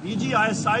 DG ISI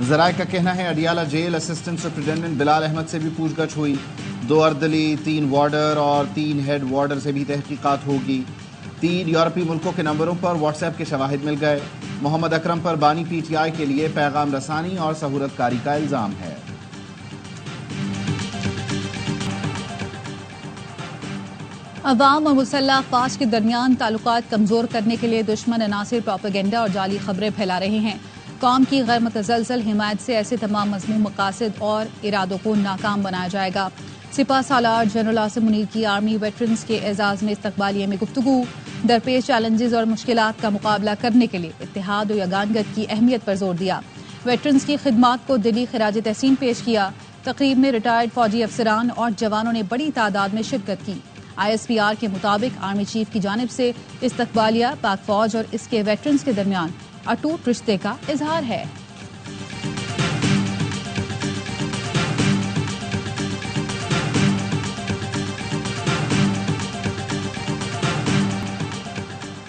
ذرائع کا کہنا ہے اڈیالہ جیل اسسٹنٹ سپرنٹینڈنٹ بلال احمد سے بھی پوچھ گچھ ہوئی، 2 اردلی، 3 وارڈر اور 3 ہیڈ وارڈر سے بھی تحقیقات ہوگی۔ 3 یورپی ملکوں کے نمبروں پر واٹس ایپ کے شواہد مل گئے۔ محمد اکرم پر بانی پی ٹی آئی کے لیے پیغام رسانی اور سہولت کاری کا الزام ہے۔ عوام اور مسلح افواج کے درمیان تعلقات کمزور کرنے کے لیے دشمن عناصر پروپیگنڈا اور جعلی خبریں پھیلا رہے ہیں۔ قوم کی غیر متزلزل حمایت سے ایسے تمام مذموم مقاصد اور ارادوں کو ناکام بنایا جائے گا۔ سپاہ سالار جنرل عاصم منیر کی آرمی ویٹرنز کے اعزاز میں استقبالیے میں گفتگو، درپیش چیلنجز اور مشکلات کا مقابلہ کرنے کے لیے اتحاد و یگانگت کی اہمیت پر زور دیا۔ ویٹرنز کی خدمات کو دلی خراج تحسین پیش کیا۔ تقریب میں ریٹائرڈ فوجی افسران اور جوانوں نے بڑی تعداد میں شرکت کی۔ ISPR کے مطابق آرمی چیف کی جانب سے استقبالیہ پاک فوج اور اس کے ویٹرنز کے درمیان اٹوٹ رشتے کا اظہار ہے۔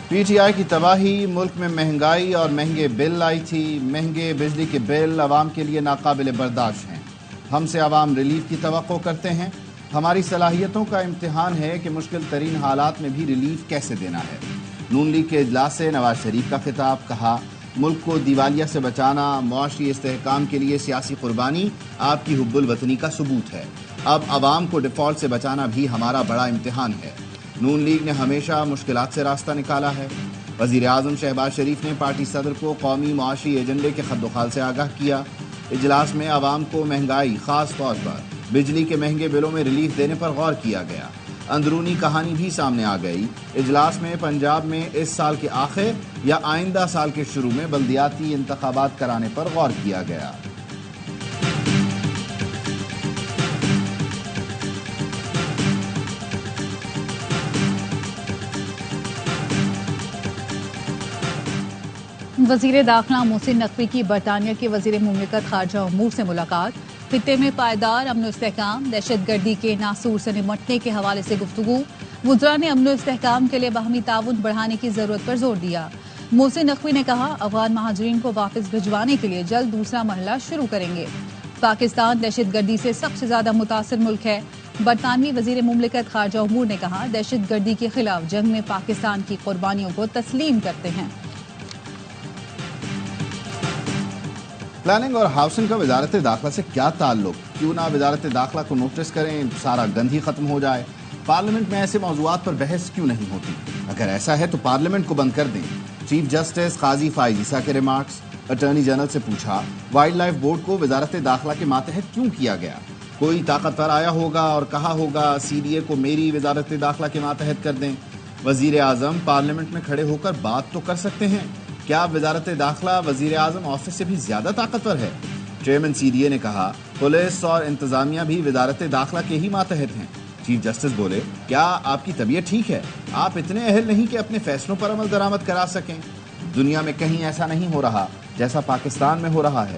پی ٹی آئی کی تباہی، ملک میں مہنگائی اور مہنگے بل آئی تھی۔ مہنگے بجلی کے بل عوام کے لیے ناقابل برداشت ہیں۔ ہم سے عوام ریلیف کی توقع کرتے ہیں۔ ہماری صلاحیتوں کا امتحان ہے کہ مشکل ترین حالات میں بھی ریلیف کیسے دینا ہے۔ نون لیگ کے اجلاس سے نواز شریف کا خطاب، کہا ملک کو دیوالیہ سے بچانا، معاشی استحکام کے لیے سیاسی قربانی آپ کی حب الوطنی کا ثبوت ہے۔ اب عوام کو ڈیفالٹ سے بچانا بھی ہمارا بڑا امتحان ہے۔ نون لیگ نے ہمیشہ مشکلات سے راستہ نکالا ہے۔ وزیر اعظم شہباز شریف نے پارٹی صدر کو قومی معاشی ایجنڈے کے خد و خال سے آگاہ کیا۔ اجلاس میں عوام کو مہنگائی، خاص طور پر بجلی کے مہنگے بلوں میں ریلیف دینے پر غور کیا گیا۔ اندرونی کہانی بھی سامنے آ گئی۔ اجلاس میں پنجاب میں اس سال کے آخر یا آئندہ سال کے شروع میں بلدیاتی انتخابات کرانے پر غور کیا گیا۔ وزیر داخلہ محسن نقوی کی برطانیہ کے وزیر مملکت خارجہ امور سے ملاقات، خطے میں پائیدار امن و استحکام، دہشت گردی کے ناسور سے نمٹنے کے حوالے سے گفتگو۔ وزراء نے امن و استحکام کے لیے باہمی تعاون بڑھانے کی ضرورت پر زور دیا۔ محسن نقوی نے کہا افغان مہاجرین کو واپس بھجوانے کے لیے جلد دوسرا مرحلہ شروع کریں گے۔ پاکستان دہشت گردی سے سب سے زیادہ متاثر ملک ہے۔ برطانوی وزیر مملکت خارجہ امور نے کہا دہشت گردی کے خلاف جنگ میں پاکستان کی قربانیوں کو تسلیم کرتے ہیں۔ پلاننگ اور ہاؤسنگ کا وزارت داخلہ سے کیا تعلق؟ کیوں نہ وزارت داخلہ کو نوٹس کریں، سارا گند ہی ختم ہو جائے۔ پارلیمنٹ میں ایسے موضوعات پر بحث کیوں نہیں ہوتی؟ اگر ایسا ہے تو پارلیمنٹ کو بند کر دیں۔ چیف جسٹس قاضی فائز عیسیٰ کے ریمارکس۔ اٹارنی جنرل سے پوچھا وائلڈ لائف بورڈ کو وزارت داخلہ کے ماتحت کیوں کیا گیا؟ کوئی طاقتور آیا ہوگا اور کہا ہوگا CDA کو میری وزارت داخلہ کے ماتحت کر دیں۔ وزیر اعظم پارلیمنٹ میں کھڑے ہو کر بات تو کر سکتے ہیں۔ کیا وزارت داخلہ وزیر اعظم آفس سے بھی زیادہ طاقتور ہے؟ چیئرمین CDA نے کہا پولیس اور انتظامیہ بھی وزارت داخلہ کے ہی ماتحت ہیں۔ چیف جسٹس بولے کیا آپ کی طبیعت ٹھیک ہے؟ آپ اتنے اہل نہیں کہ اپنے فیصلوں پر عمل درآمد کرا سکیں؟ دنیا میں کہیں ایسا نہیں ہو رہا جیسا پاکستان میں ہو رہا ہے۔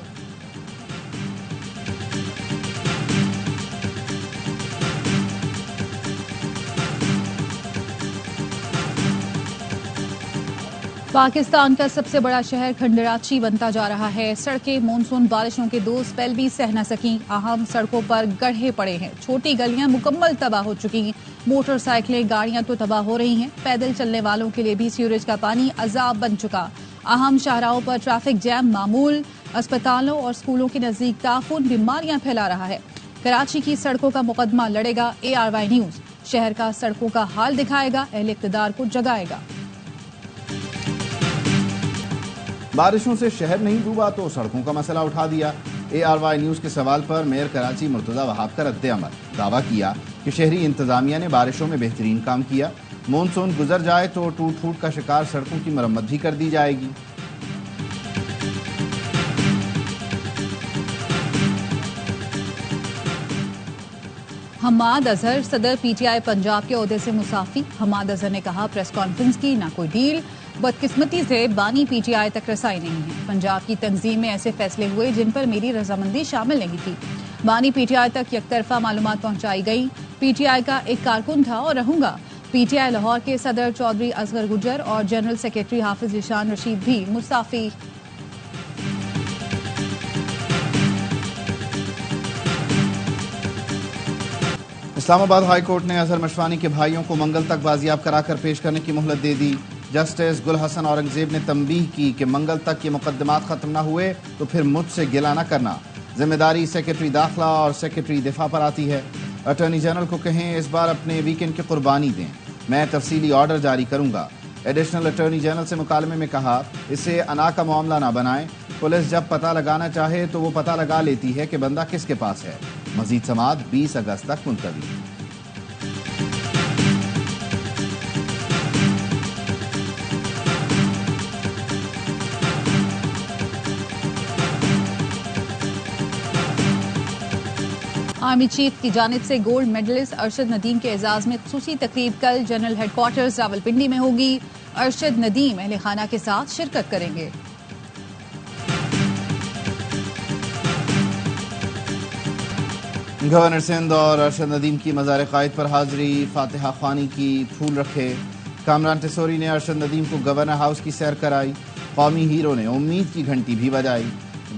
پاکستان کا سب سے بڑا شہر کھنڈراچی بنتا جا رہا ہے۔ سڑکیں مونسون بارشوں کے 2 سپیل بھی سہ نہ سکیں۔ اہم سڑکوں پر گڑھے پڑے ہیں، چھوٹی گلیاں مکمل تباہ ہو چکی ہیں، موٹر سائیکلیں گاڑیاں تو تباہ ہو رہی ہیں، پیدل چلنے والوں کے لیے بھی سیوریج کا پانی عذاب بن چکا۔ اہم شاہراہوں پر ٹریفک جیم معمول، اسپتالوں اور اسکولوں کے نزدیک تعفن بیماریاں پھیلا رہا ہے۔ کراچی کی سڑکوں کا مقدمہ لڑے گا ARY نیوز، شہر کا سڑکوں کا حال دکھائے گا، اہل اقتدار کو جگائے گا۔ بارشوں سے شہر نہیں ڈوبا تو سڑکوں کا مسئلہ اٹھا دیا۔ ARY نیوز کے سوال پر میئر کراچی مرتضی وہاب کا رد عمل، دعویٰ کیا کہ شہری انتظامیہ نے بارشوں میں بہترین کام کیا، مونسون گزر جائے تو ٹوٹ پھوٹ کا شکار سڑکوں کی مرمت بھی کر دی جائے گی۔ حماد اظہر صدر PTI پنجاب کے عہدے سے مستعفی۔ حماد اظہر نے کہا پریس کانفرنس کی نہ کوئی ڈیل، بدقسمتی سے بانی PTI تک رسائی نہیں ہے۔ پنجاب کی تنظیم میں ایسے فیصلے ہوئے جن پر میری رضامندی شامل نہیں تھی۔ بانی PTI تک یک طرفہ معلومات پہنچائی گئی۔ PTI کا ایک کارکن تھا اور رہوں گا۔ PTI لاہور کے صدر چودھری اصغر گجر اور جنرل سیکرٹری حافظ ذیشان رشید بھی مستعفی۔ اسلام آباد ہائی کورٹ نے اظہر مشوانی کے بھائیوں کو منگل تک بازیاب کرا کر پیش کرنے کی مہلت دے دی۔ جسٹس گل حسن اورنگزیب نے تنبیہ کی کہ منگل تک یہ مقدمات ختم نہ ہوئے تو پھر مجھ سے گلہ نہ کرنا، ذمہ داری سیکرٹری داخلہ اور سیکرٹری دفاع پر آتی ہے۔ اٹارنی جنرل کو کہیں اس بار اپنے ویکینڈ کی قربانی دیں، میں تفصیلی آرڈر جاری کروں گا۔ ایڈیشنل اٹارنی جنرل سے مکالمے میں کہا اسے انا کا معاملہ نہ بنائیں، پولیس جب پتہ لگانا چاہے تو وہ پتہ لگا لیتی ہے کہ بندہ کس کے پاس ہے۔ مزید سماعت 20 اگست تک ملتوی۔ آرمی چیف کی جانب سے گولڈ میڈلسٹ ارشد ندیم کے اعزاز میں خصوصی تقریب کل جنرل ہیڈ کوارٹرز راولپنڈی میں ہوگی۔ ارشد ندیم اہل خانہ کے ساتھ شرکت کریں گے۔ گورنر سندھ اور ارشد ندیم کی مزار قائد پر حاضری، فاتحہ خوانی کی، پھول رکھے۔ کامران ٹیسوری نے ارشد ندیم کو گورنر ہاؤس کی سیر کرائی۔ قومی ہیرو نے امید کی گھنٹی بھی بجائی۔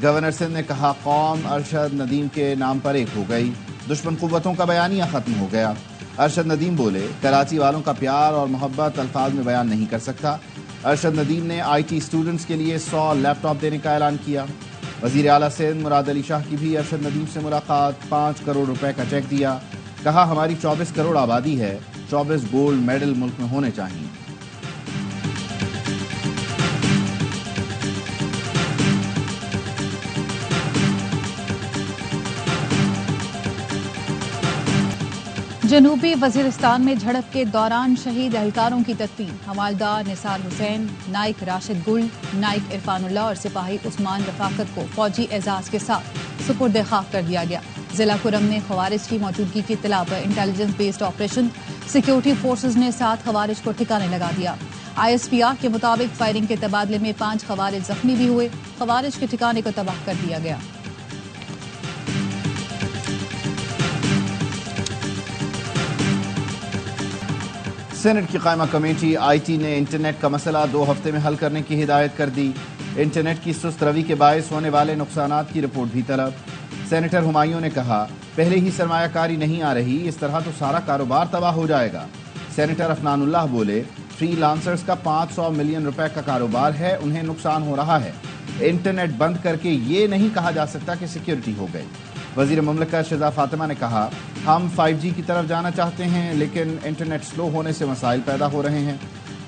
گورنر سندھ نے کہا قوم ارشد ندیم کے نام پر ایک ہو گئی، دشمن قوتوں کا بیانیہ ختم ہو گیا۔ ارشد ندیم بولے کراچی والوں کا پیار اور محبت الفاظ میں بیان نہیں کر سکتا۔ ارشد ندیم نے آئی ٹی اسٹوڈنٹس کے لیے 100 لیپ ٹاپ دینے کا اعلان کیا۔ وزیر اعلیٰ سندھ مراد علی شاہ کی بھی ارشد ندیم سے ملاقات، 5 کروڑ روپے کا چیک دیا۔ کہا ہماری 24 کروڑ آبادی ہے، 24 گولڈ میڈل ملک میں ہونے چاہیے۔ جنوبی وزیرستان میں جھڑپ کے دوران شہید اہلکاروں کی تدفین، حوالدار نثار حسین، نائک راشد گل، نائک عرفان اللہ اور سپاہی عثمان رفاقت کو فوجی اعزاز کے ساتھ سپرد خاک کر دیا گیا۔ ضلع کرم نے خوارج کی موجودگی کی اطلاع پر intelligence based operation, security forces نے 7 خوارج کو ٹھکانے لگا دیا۔ ISPR کے مطابق فائرنگ کے تبادلے میں 5 خوارج زخمی بھی ہوئے، خوارج کے ٹھکانے کو تباہ کر دیا گیا۔ سینٹ کی قائمہ کمیٹی IT نے انٹرنیٹ کا مسئلہ 2 ہفتے میں حل کرنے کی ہدایت کر دی۔ انٹرنیٹ کی سست روی کے باعث ہونے والے نقصانات کی رپورٹ بھی طلب۔ سینیٹر ہمایوں نے کہا پہلے ہی سرمایہ کاری نہیں آ رہی، اس طرح تو سارا کاروبار تباہ ہو جائے گا۔ سینیٹر افنان اللہ بولے فری لانسرز کا 500 ملین روپے کا کاروبار ہے، انہیں نقصان ہو رہا ہے۔ انٹرنیٹ بند کر کے یہ نہیں کہا جا سکتا کہ سیکیورٹی ہو گئی۔ وزیر مملکت شہزاد فاطمہ نے کہا ہم 5G کی طرف جانا چاہتے ہیں لیکن انٹرنیٹ سلو ہونے سے مسائل پیدا ہو رہے ہیں۔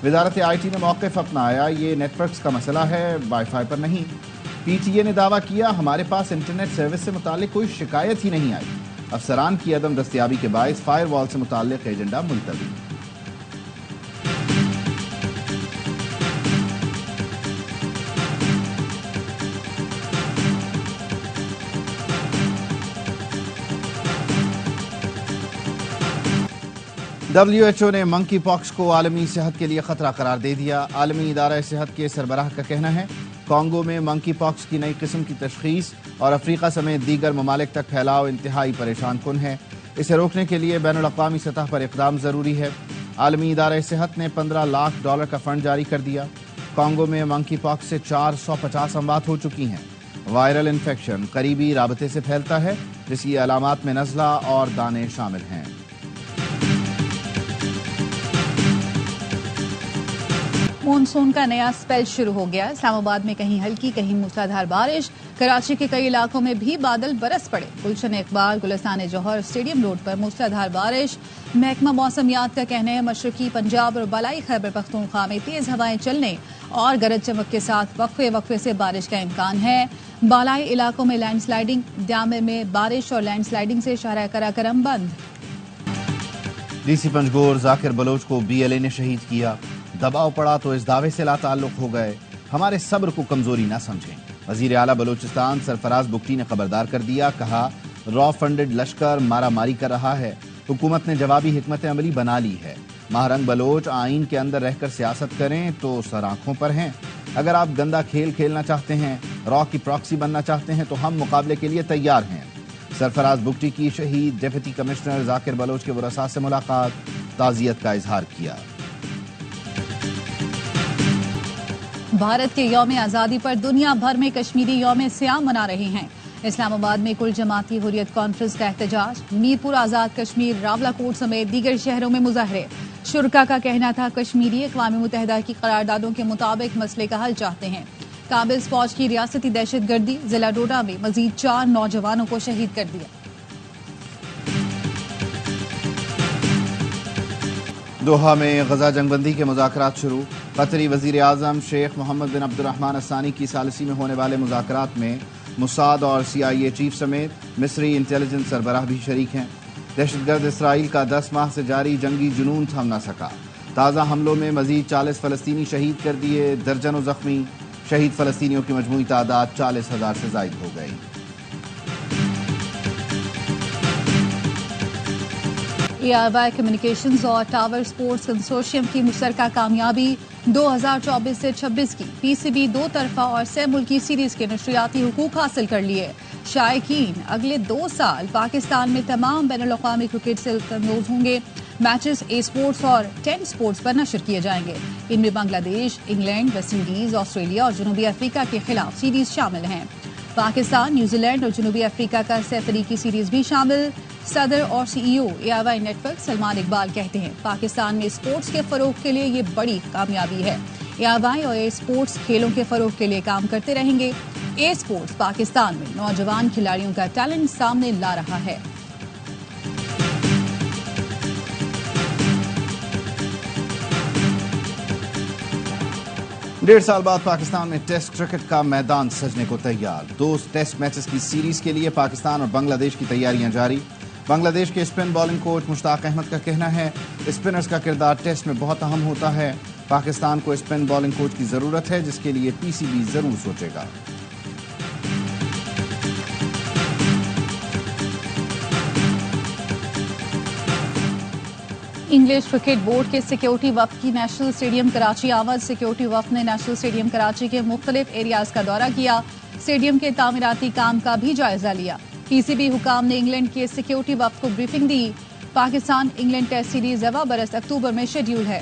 وزارت IT نے موقف اپنایا، یہ نیٹ ورکس کا مسئلہ ہے، وائی فائی پر نہیں۔ PTA نے دعویٰ کیا ہمارے پاس انٹرنیٹ سروس سے متعلق کوئی شکایت ہی نہیں آئی۔ افسران کی عدم دستیابی کے باعث فائر وال سے متعلق ایجنڈا ملتوی۔ WHO نے منکی پاکس کو عالمی صحت کے لیے خطرہ قرار دے دیا۔ عالمی ادارہ صحت کے سربراہ کا کہنا ہے کانگو میں منکی پاکس کی نئی قسم کی تشخیص اور افریقہ سمیت دیگر ممالک تک پھیلاؤ انتہائی پریشان کن ہے۔ اسے روکنے کے لیے بین الاقوامی سطح پر اقدام ضروری ہے۔ عالمی ادارہ صحت نے $15 لاکھ کا فنڈ جاری کر دیا۔ کانگو میں منکی پاکس سے 450 اموات ہو چکی ہیں۔ وائرل انفیکشن قریبی رابطے سے پھیلتا ہے جس کی علامات میں نزلہ اور دانے شامل ہیں۔ مونسون کا نیا سپیل شروع ہو گیا۔ اسلام آباد میں کہیں ہلکی کہیں موسلادھار بارش، کراچی کے کئی علاقوں میں بھی بادل برس پڑے۔ گلشن اقبال، گلستان جوہر، اسٹیڈیم روڈ پر موسلادھار بارش۔ محکمہ موسمیات کا کہنا ہے مشرقی پنجاب اور بالائی خیبر پختونخوا میں تیز ہوائیں چلنے اور گرج چمک کے ساتھ وقفے سے بارش کا امکان ہے۔ بالائی علاقوں میں لینڈ سلائیڈنگ، ڈیامر میں بارش اور لینڈ سلائیڈنگ سے شارع قراقرم بند۔ DC پنجگور ذاکر بلوچ کو BLA نے شہید کیا۔ دباؤ پڑا تو اس دعوے سے لا تعلق ہو گئے، ہمارے صبر کو کمزوری نہ سمجھیں۔ وزیر اعلیٰ بلوچستان سرفراز بگٹی نے خبردار کر دیا، کہا را فنڈڈ لشکر مارا ماری کر رہا ہے، حکومت نے جوابی حکمت عملی بنا لی ہے۔ مہرنگ بلوچ آئین کے اندر رہ کر سیاست کریں تو سر آنکھوں پر ہیں، اگر آپ گندا کھیل کھیلنا چاہتے ہیں، را کی پراکسی بننا چاہتے ہیں تو ہم مقابلے کے لیے تیار ہیں۔ سرفراز بگٹی کی شہید ڈپٹی کمشنر ذاکر بلوچ کے ورثاء سے ملاقات، تعزیت کا اظہار کیا۔ بھارت کے یوم آزادی پر دنیا بھر میں کشمیری یوم سیام منا رہے ہیں۔ اسلام آباد میں کل جماعتی حریت کانفرنس کا احتجاج، میرپور آزاد کشمیر، راولاکوٹ سمیت دیگر شہروں میں مظاہرے۔ شرکا کا کہنا تھا کشمیری اقوام متحدہ کی قراردادوں کے مطابق مسئلے کا حل چاہتے ہیں۔ قابض فوج کی ریاستی دہشت گردی، ضلع ڈوڈا میں مزید 4 نوجوانوں کو شہید کر دیا۔ دوحہ میں غزہ جنگ بندی کے مذاکرات شروع۔ قطری وزیر اعظم شیخ محمد بن عبد الرحمن الثانی کی ثالثی میں ہونے والے مذاکرات میں موساد اور CIA چیف سمیت مصری انٹیلیجنس سربراہ بھی شریک ہیں۔ دہشت گرد اسرائیل کا 10 ماہ سے جاری جنگی جنون تھم نہ سکا۔ تازہ حملوں میں مزید 40 فلسطینی شہید کر دیے، درجنوں زخمی۔ شہید فلسطینیوں کی مجموعی تعداد 40,000 سے زائد ہو گئی۔ ARY کمیونیکیشنز اور ٹاور سپورٹس کنسورشیم کی مشترکہ کامیابی 2024 سے 26 کی PCB 2 طرفہ اور سہ ملکی سیریز کے نشریاتی حقوق حاصل کر لیے۔ شائقین اگلے 2 سال پاکستان میں تمام بین الاقوامی کرکٹ سے لطف اندوز ہوں گے۔ میچز اسپورٹس اور 10 اسپورٹس پر نشر کیے جائیں گے۔ ان میں بنگلہ دیش، انگلینڈ، ویسٹ انڈیز، آسٹریلیا اور جنوبی افریقہ کے خلاف سیریز شامل ہیں۔ پاکستان، نیوزی لینڈ اور جنوبی افریقہ کا سہ فریقی سیریز بھی شامل۔ صدر اور CEO ARY network Salman Iqbal کہتے ہیں پاکستان میں اسپورٹس کے فروغ کے لیے یہ بڑی کامیابی ہے۔ ARY اور اسپورٹس کھیلوں کے فروغ کے لیے کام کرتے رہیں گے۔ اسپورٹس پاکستان میں نوجوان کھلاڑیوں کا ٹیلنٹ سامنے لا رہا ہے۔ ڈیڑھ سال بعد پاکستان میں ٹیسٹ کرکٹ کا میدان سجنے کو تیار۔ 2 ٹیسٹ میچز کی سیریز کے لیے پاکستان اور بنگلہ دیش کی تیاریاں جاری۔ بنگلہ دیش کے اسپن بالنگ کوچ مشتاق احمد کا کہنا ہے اسپنرز کا کردار ٹیسٹ میں بہت اہم ہوتا ہے۔ پاکستان کو اسپن بالنگ کوچ کی ضرورت ہے جس کے لیے PCB ضرور سوچے گا۔ انگلش کرکٹ بورڈ کے سیکیورٹی وفد کی نیشنل اسٹیڈیم کراچی آمد۔ سیکیورٹی وفد نے نیشنل اسٹیڈیم کراچی کے مختلف ایریاز کا دورہ کیا، اسٹیڈیم کے تعمیراتی کام کا بھی جائزہ لیا۔ PCB حکام نے انگلینڈ کے سیکیورٹی وفد کو بریفنگ دی۔ پاکستان انگلینڈ ٹیسٹ سیریز رواں برس اکتوبر میں شیڈیول ہے۔